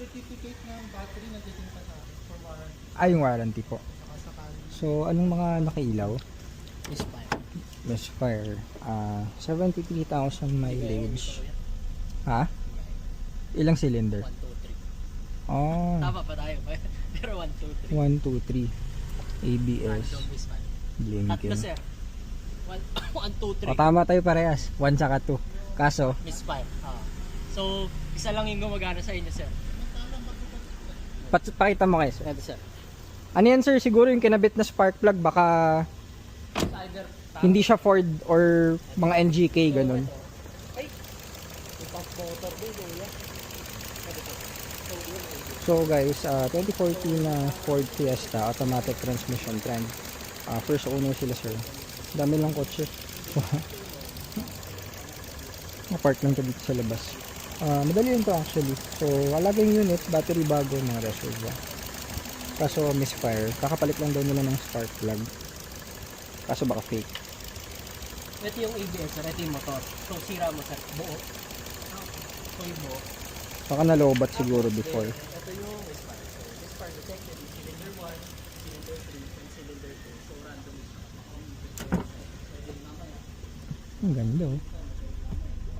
certificate ng battery na din pa sa akin for warranty. Ay, yung warranty po. Nakasakali. So, anong mga nakailaw? Misfire. Misfire. 73,000 mileage. Ha? Ilang cylinder? 1, 2, 3. Oh, Tama pa tayo ba? Pero 1, 2, 3. 1, 2, 3. ABS. Random misfire. Blinking. Tatlo sir. 1, 2, 3. O, tama tayo parehas. 1 tsaka 2. Kaso, Misfire. So, isa lang yung gumagana sa inyo sir. pakita mo guys. Ito sir. Ano yan sir? Siguro yung kinabit na spark plug, baka It's either hindi siya Ford or mga NGK, ganun. ay! Ipang motor din kuya. So guys, 2014 na Ford Fiesta, automatic transmission trend. First owner sila sir. Dami lang kotse. Na-park lang to dito sa labas. Madali yun to actually. So, alaga yung unit, battery bago, mga reservoir. Kaso misfire, kakapalit lang daw nila ng spark plug. Kaso baka fake. Ito yung ABS sir. Ito yung motor. So, sira mo sir. Buo. So, yung buo. Baka nalobat siguro before. Ito yung misfire. So, misfire detected in cylinder 1, cylinder 3, and cylinder 2. So, random misfire. Ang ganda oh.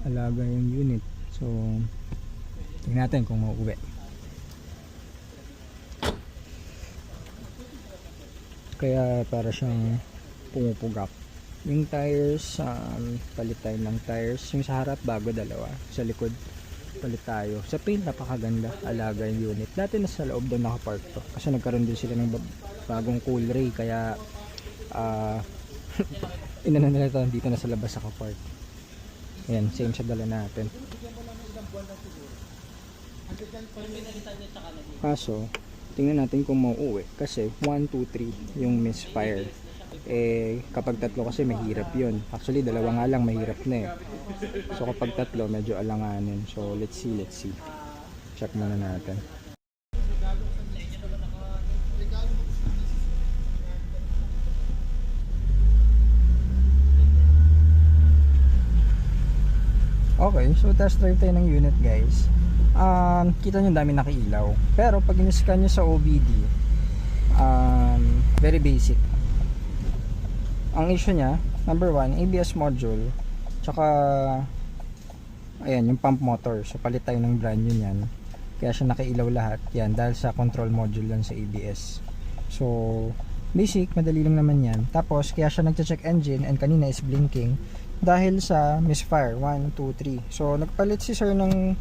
Alaga yung unit. So, tingnan natin kung mauuwi. Kaya para siyang pumupugak. Yung tires, palit tayo ng tires. Yung sa harap bago, dalawa. Sa likod, palit tayo. Sa paint, napakaganda. Alaga yung unit. Dati nasa loob doon nakapark to. Kasi nagkaroon din sila ng bagong cool ray. Kaya, inano nila ito, dito na sa labas nakapark. Ayan, same sa dala natin. Kaso, tingnan natin kung mauuwi. Kasi 1, 2, 3 yung misfire. Kapag tatlo kasi mahirap yun. Actually, dalawa nga lang mahirap na eh. So kapag tatlo, medyo alanganin. So let's see. Check muna natin. Okay, so test drive tayo ng unit guys. Kita nyo dami nakiilaw. Pero pag in-scan nyo sa OBD, very basic. Ang issue nya, number 1, ABS module. Tsaka, ayan, yung pump motor. So palit tayo ng brand new yan. Kaya siya nakailaw lahat. Yan, dahil sa control module yan sa ABS. So, basic, madali lang naman yan. Tapos, kaya siya nagche-check engine and kanina is blinking. Dahil sa misfire 1, 2, 3. So nagpalit si sir ng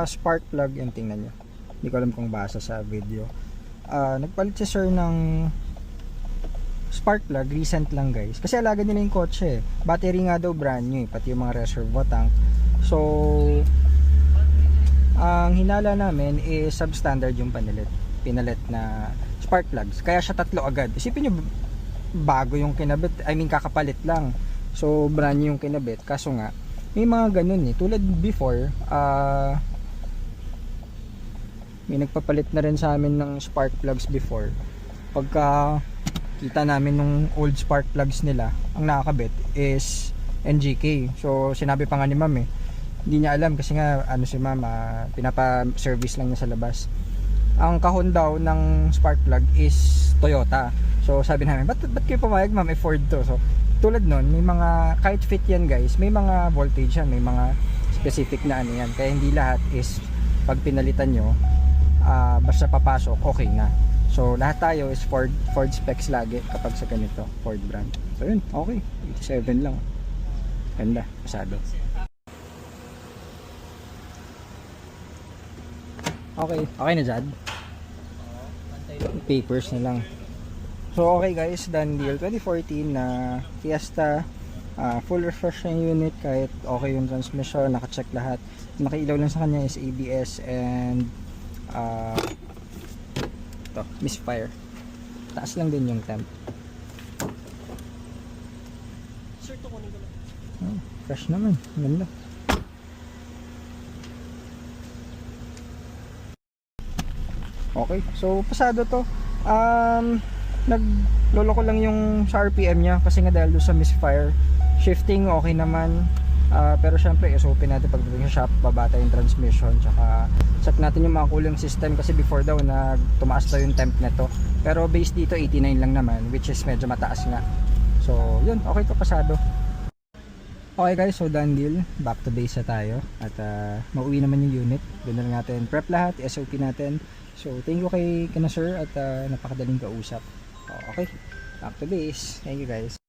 spark plug. Yan, tingnan nyo. Hindi ko alam kung basa sa video. Nagpalit si sir ng spark plug. Recent lang guys. Kasi alaga nila yung kotse. Battery nga daw brand new. Pati yung mga reservoir tank. So ang hinala namin is substandard yung pinalit na spark plugs. Kaya siya tatlo agad. Isipin nyo, bago yung kinabit. I mean kakapalit lang. So brand new yung kinabit. Kaso nga may mga ganun eh. Tulad before, may nagpapalit na rin sa amin ng spark plugs before. Pagka kita namin nung old spark plugs nila, ang nakakabit is NGK. So sinabi pa nga ni ma'am eh, hindi niya alam kasi nga ano si ma'am, pinapa-service lang niya sa labas. Ang kahon daw ng spark plug is Toyota. So sabi namin, ba't kayo pumayag ma'am, Ford to? So tulad nun, may mga, kahit fit yan guys, may mga voltage yan, may mga specific na ano yan. Kaya hindi lahat is pag pinalitan nyo, basta papasok, okay na. So lahat tayo is Ford specs lagi kapag sa ganito, Ford brand. So yun, okay, 87 lang. Ganda, pasado. Okay na Jad? Papers na lang. So okay guys, done deal. 2014 na Fiesta, full refresh ng unit, kahit okay yung transmission, naka-check lahat. Nakailaw lang sa kanya is ABS and ito, misfire. Taas lang din yung temp. Sir, ito kunin ko lang. Fresh naman, ganda. Okay, so pasado to. Naglolo ko lang yung sa RPM nya kasi nga dahil doon sa misfire. Shifting okay naman. Pero syempre SOP natin pagdating sa shop, babata yung transmission, tsaka check natin yung mga cooling system kasi before daw na tumaas daw yung temp nito. Pero base dito 89 lang naman, which is medyo mataas nga. So yun, okay to, pasado. Okay guys, so done deal. Back to base na tayo. At mauwi naman yung unit. Doon na lang natin prep lahat, SOP natin. So thank you kay sir at napakadaling kausap. Okay, back to base. Thank you guys.